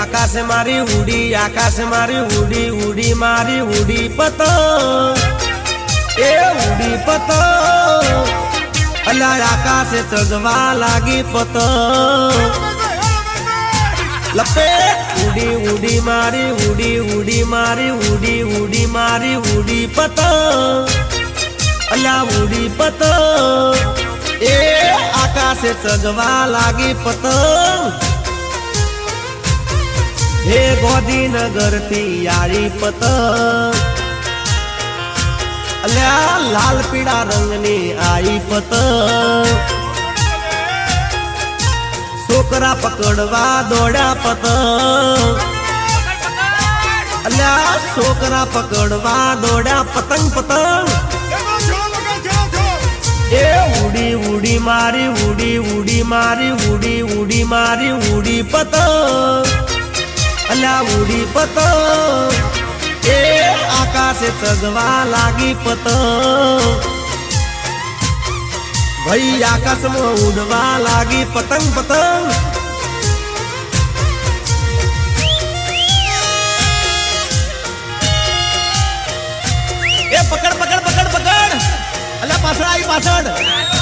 આકાશ મારી ઉડી, આકાશ મારી ઉડી, ઉડી મારી ઉડી પતંગ, એ ઉડી પતંગ, અલા આકાશે ચગવા લાગી પતંગ, લપે ઉડી ઉડી મારી ઉડી, ઉડી મારી ઉડી, ઉડી મારી ઉડી પતંગ, અલા ઉડી પતંગ, એ આકાશે ચગવા લાગી પતંગ, હે ગોધીનગર થી યારી પતંગ, અલ્યા લાલ પીળા રંગની આઈ પતંગ, છોકરા પકડવા દોડ્યા પતંગ, અલ્યા છોકરા પકડવા દોડ્યા પતંગ પતંગ, એ ઉડી ઉડી મારી ઉડી, ઉડી મારી ઉડી, ઉડી મારી ઉડી પતંગ, અલ્યા ઉડી પતંગ, એ આકાશે ચગવા લાગી પતંગ, ભાઈ આકાશમાં ઉડવા લાગી પતંગ પતંગ, એ પકડ પકડ પકડ પકડ, અલ્યા પાછળ આવી પાછળ.